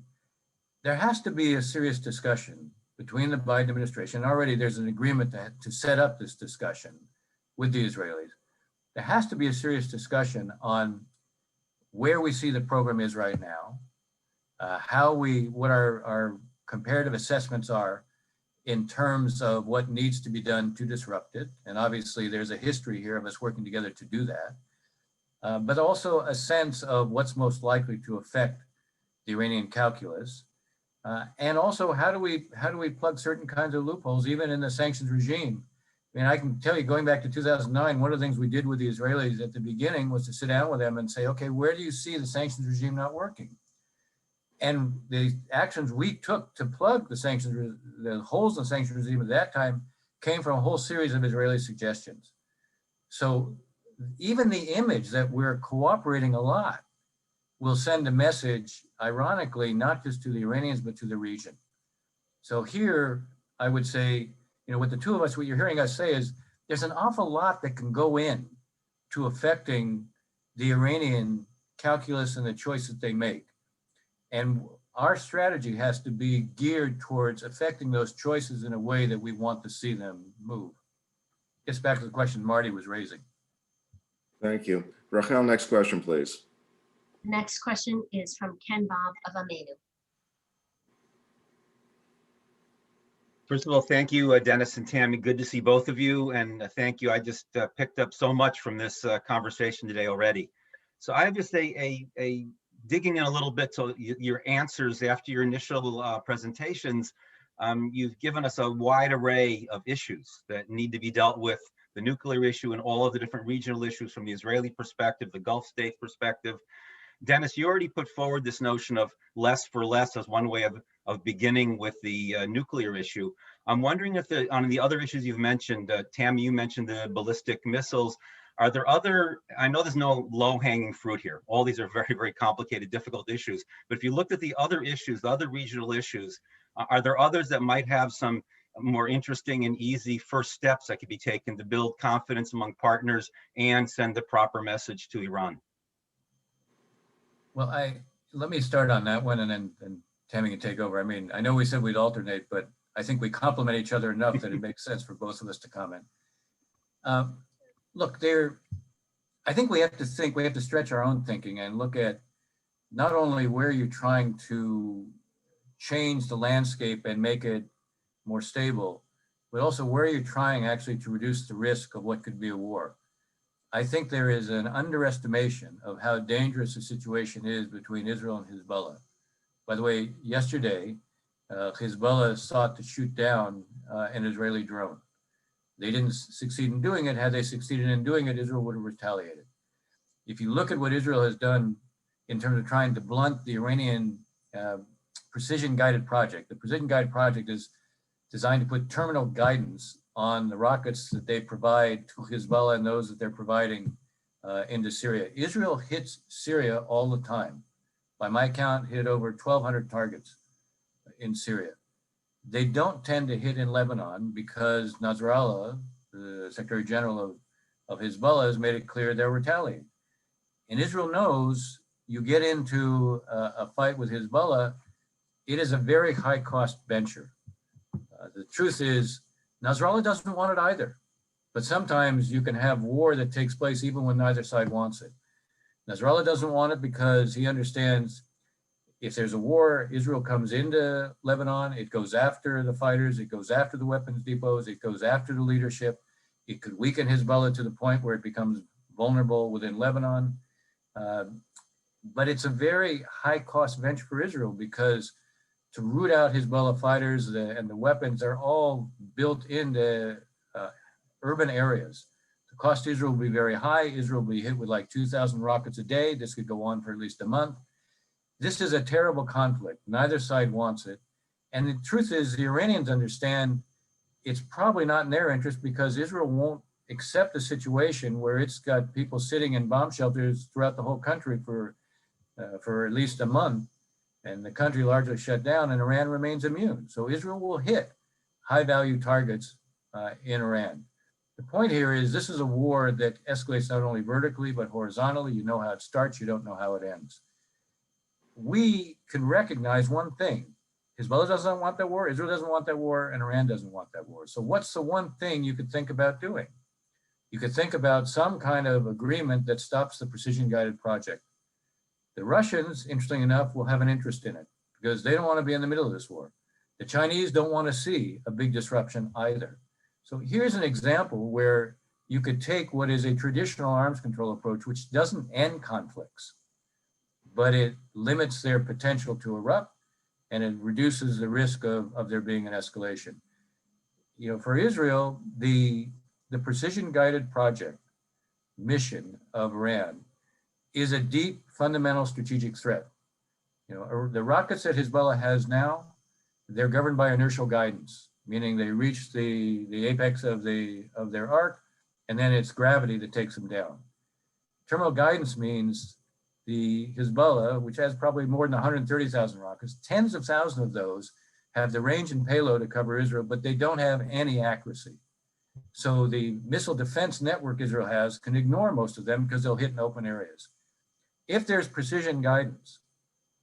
S3: there has to be a serious discussion between the Biden administration. Already there's an agreement to set up this discussion with the Israelis. There has to be a serious discussion on where we see the program is right now, what our comparative assessments are in terms of what needs to be done to disrupt it. And obviously there's a history here of us working together to do that, but also a sense of what's most likely to affect the Iranian calculus. And also how do we plug certain kinds of loopholes, even in the sanctions regime, I mean, I can tell you, going back to 2009, one of the things we did with the Israelis at the beginning was to sit down with them and say, okay, where do you see the sanctions regime not working? And the actions we took to plug the sanctions, the holes in the sanctions regime at that time came from a whole series of Israeli suggestions. So even the image that we're cooperating a lot will send a message, ironically, not just to the Iranians, but to the region. So here, I would say, with the two of us, what you're hearing us say is there's an awful lot that can go in to affecting the Iranian calculus and the choices they make. And our strategy has to be geared towards affecting those choices in a way that we want to see them move. Gets back to the question Marty was raising.
S1: Thank you. Rachel, next question, please.
S5: Next question is from Ken Bob of Amenu.
S10: First of all, thank you, Dennis and Tammy. Good to see both of you. And thank you. I just picked up so much from this conversation today already. So I have just a digging in a little bit to your answers after your initial presentations. You've given us a wide array of issues that need to be dealt with, the nuclear issue and all of the different regional issues from the Israeli perspective, the Gulf state perspective. Dennis, you already put forward this notion of less for less as one way of beginning with the nuclear issue. I'm wondering if on the other issues you've mentioned, Tammy, you mentioned the ballistic missiles. Are there other, I know there's no low-hanging fruit here. All these are very, very complicated, difficult issues. But if you looked at the other issues, the other regional issues, are there others that might have some more interesting and easy first steps that could be taken to build confidence among partners and send the proper message to Iran?
S3: Well, let me start on that one, and then Tammy can take over. I mean, I know we said we'd alternate, but I think we complement each other enough that it makes sense for both of us to comment. Look, I think we have to stretch our own thinking and look at not only where you're trying to change the landscape and make it more stable, but also where you're trying actually to reduce the risk of what could be a war. I think there is an underestimation of how dangerous the situation is between Israel and Hezbollah. By the way, yesterday, Hezbollah sought to shoot down an Israeli drone. They didn't succeed in doing it. Had they succeeded in doing it, Israel would have retaliated. If you look at what Israel has done in terms of trying to blunt the Iranian precision-guided project, the precision-guided project is designed to put terminal guidance on the rockets that they provide to Hezbollah and those that they're providing into Syria. Israel hits Syria all the time. By my count, hit over 1,200 targets in Syria. They don't tend to hit in Lebanon because Nasrallah, the Secretary General of Hezbollah, has made it clear they're retaliating. And Israel knows you get into a fight with Hezbollah, it is a very high cost venture. The truth is, Nasrallah doesn't want it either. But sometimes you can have war that takes place even when neither side wants it. Nasrallah doesn't want it because he understands if there's a war, Israel comes into Lebanon, it goes after the fighters, it goes after the weapons depots, it goes after the leadership. It could weaken Hezbollah to the point where it becomes vulnerable within Lebanon. But it's a very high cost venture for Israel because to root out Hezbollah fighters and the weapons are all built into urban areas. The cost to Israel will be very high. Israel will be hit with like 2,000 rockets a day. This could go on for at least a month. This is a terrible conflict. Neither side wants it. And the truth is, the Iranians understand it's probably not in their interest because Israel won't accept a situation where it's got people sitting in bomb shelters throughout the whole country for at least a month, and the country largely shut down, and Iran remains immune. So Israel will hit high-value targets in Iran. The point here is this is a war that escalates not only vertically, but horizontally. You know how it starts, you don't know how it ends. We can recognize one thing. Hezbollah doesn't want that war, Israel doesn't want that war, and Iran doesn't want that war. So what's the one thing you could think about doing? You could think about some kind of agreement that stops the precision-guided project. The Russians, interesting enough, will have an interest in it because they don't want to be in the middle of this war. The Chinese don't want to see a big disruption either. So here's an example where you could take what is a traditional arms control approach, which doesn't end conflicts, but it limits their potential to erupt and it reduces the risk of there being an escalation. You know, for Israel, the the precision-guided project mission of Iran is a deep, fundamental strategic threat. You know, the rockets that Hezbollah has now, they're governed by inertial guidance, meaning they reach the apex of their arc, and then it's gravity that takes them down. Terminal guidance means the Hezbollah, which has probably more than 130,000 rockets, tens of thousands of those have the range and payload to cover Israel, but they don't have any accuracy. So the missile defense network Israel has can ignore most of them because they'll hit in open areas. If there's precision guidance,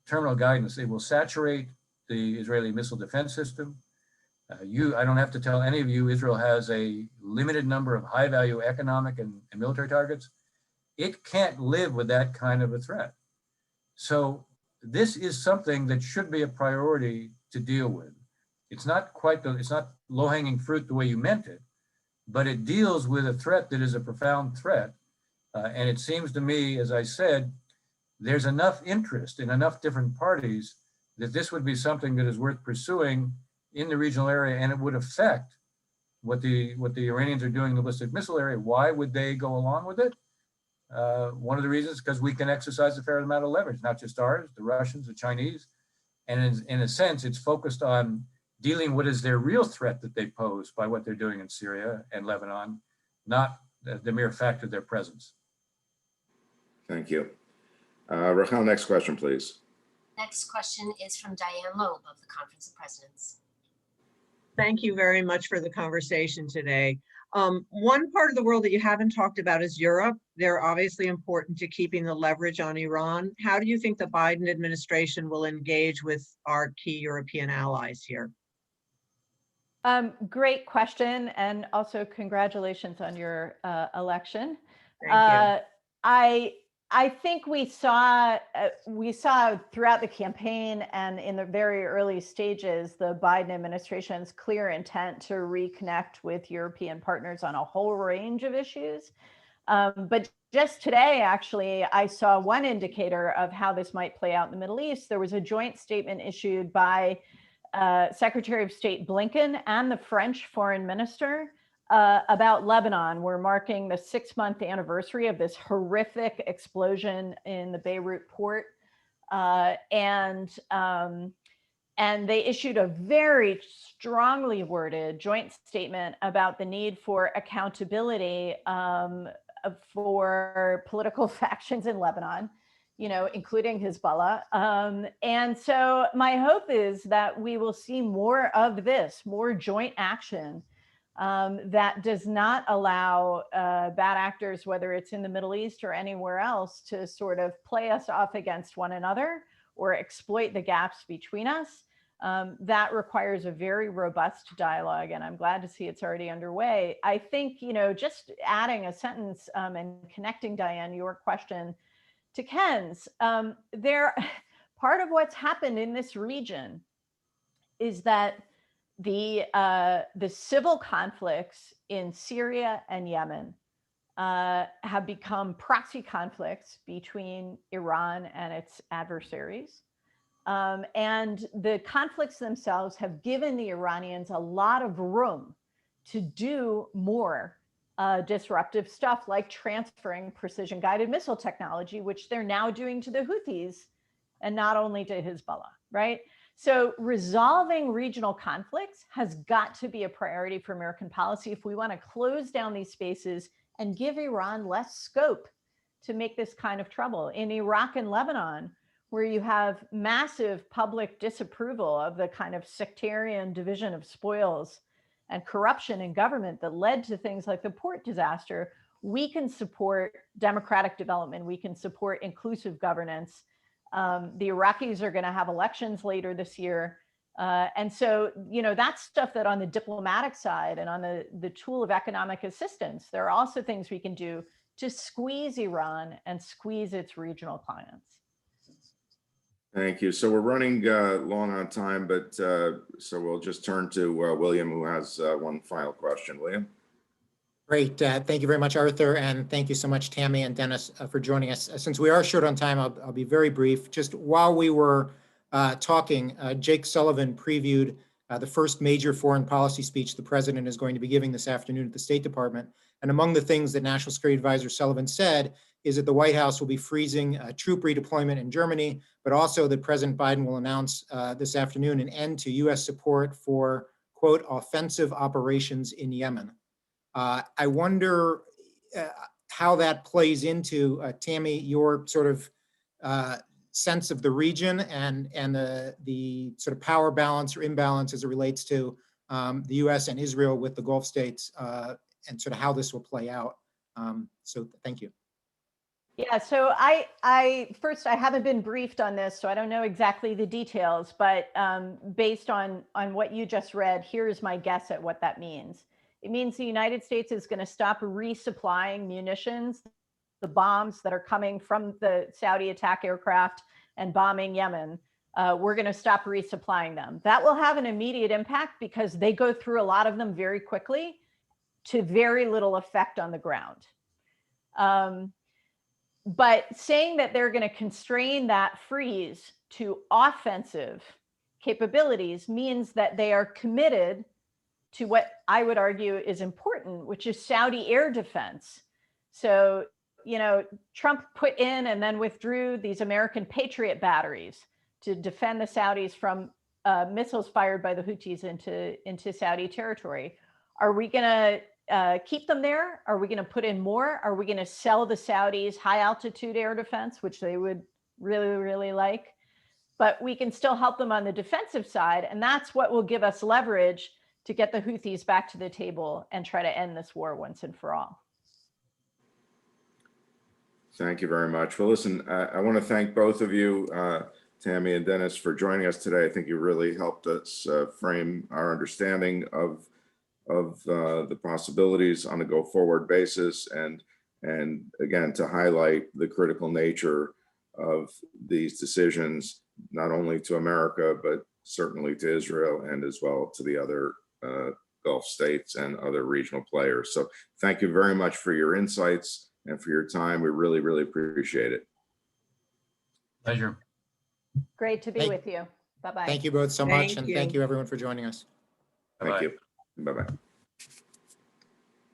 S3: terminal guidance, they will saturate the Israeli missile defense system. I don't have to tell any of you, Israel has a limited number of high value economic and military targets. It can't live with that kind of a threat. So this is something that should be a priority to deal with. It's not low hanging fruit the way you meant it, but it deals with a threat that is a profound threat. And it seems to me, as I said, there's enough interest in enough different parties that this would be something that is worth pursuing in the regional area, and it would affect what the Iranians are doing in the ballistic missile area. Why would they go along with it? One of the reasons is because we can exercise a fair amount of leverage, not just ours, the Russians, the Chinese. And in a sense, it's focused on dealing what is their real threat that they pose by what they're doing in Syria and Lebanon, not the mere fact of their presence.
S1: Thank you. Rachel, next question, please.
S5: Next question is from Diane Loeb of the Conference of Presidents.
S11: Thank you very much for the conversation today. One part of the world that you haven't talked about is Europe. They're obviously important to keeping the leverage on Iran. How do you think the Biden administration will engage with our key European allies here?
S4: Great question, and also congratulations on your election.
S11: Thank you.
S4: I think we saw throughout the campaign and in the very early stages, the Biden administration's clear intent to reconnect with European partners on a whole range of issues. But just today, actually, I saw one indicator of how this might play out in the Middle East. There was a joint statement issued by Secretary of State Blinken and the French foreign minister about Lebanon. We're marking the 6-month anniversary of this horrific explosion in the Beirut port. And they issued a very strongly worded joint statement about the need for accountability for political factions in Lebanon, you know, including Hezbollah. And so my hope is that we will see more of this, more joint action that does not allow bad actors, whether it's in the Middle East or anywhere else, to sort of play us off against one another or exploit the gaps between us. That requires a very robust dialogue, and I'm glad to see it's already underway. I think, you know, just adding a sentence and connecting, Diane, your question to Ken's, part of what's happened in this region is that the civil conflicts in Syria and Yemen have become proxy conflicts between Iran and its adversaries. And the conflicts themselves have given the Iranians a lot of room to do more disruptive stuff, like transferring precision guided missile technology, which they're now doing to the Houthis and not only to Hezbollah, right? So resolving regional conflicts has got to be a priority for American policy if we want to close down these spaces and give Iran less scope to make this kind of trouble. In Iraq and Lebanon, where you have massive public disapproval of the kind of sectarian division of spoils and corruption in government that led to things like the port disaster, we can support democratic development. We can support inclusive governance. The Iraqis are going to have elections later this year. And so, you know, that's stuff that on the diplomatic side and on the tool of economic assistance, there are also things we can do to squeeze Iran and squeeze its regional clients.
S1: Thank you. So we're running long on time, but so we'll just turn to William, who has one final question. William?
S2: Great. Thank you very much, Arthur. And thank you so much, Tammy and Dennis, for joining us. Since we are short on time, I'll be very brief. Just while we were talking, Jake Sullivan previewed the first major foreign policy speech the president is going to be giving this afternoon at the State Department. And among the things that National Security Advisor Sullivan said is that the White House will be freezing troop redeployment in Germany, but also that President Biden will announce this afternoon an end to U.S. support for, quote, offensive operations in Yemen. I wonder how that plays into, Tammy, your sort of sense of the region and the sort of power balance or imbalance as it relates to the U.S. and Israel with the Gulf states, and sort of how this will play out. So thank you.
S4: Yeah, so first, I haven't been briefed on this, so I don't know exactly the details, but based on what you just read, here's my guess at what that means. It means the United States is going to stop resupplying munitions, the bombs that are coming from the Saudi attack aircraft and bombing Yemen. We're going to stop resupplying them. That will have an immediate impact because they go through a lot of them very quickly to very little effect on the ground. But saying that they're going to constrain that freeze to offensive capabilities means that they are committed to what I would argue is important, which is Saudi air defense. So, you know, Trump put in and then withdrew these American Patriot batteries to defend the Saudis from missiles fired by the Houthis into Saudi territory. Are we going to keep them there? Are we going to put in more? Are we going to sell the Saudis high altitude air defense, which they would really, really like? But we can still help them on the defensive side. And that's what will give us leverage to get the Houthis back to the table and try to end this war once and for all.
S1: Thank you very much. Well, listen, I want to thank both of you, Tammy and Dennis, for joining us today. I think you really helped us frame our understanding of the possibilities on a go-forward basis, and again, to highlight the critical nature of these decisions, not only to America, but certainly to Israel and as well to the other Gulf states and other regional players. So thank you very much for your insights and for your time. We really, really appreciate it.
S3: Pleasure.
S4: Great to be with you. Bye-bye.
S2: Thank you both so much.
S11: Thank
S2: And
S11: you.
S2: thank you everyone for joining us.
S1: Thank
S3: Bye-bye.
S1: you. Bye-bye.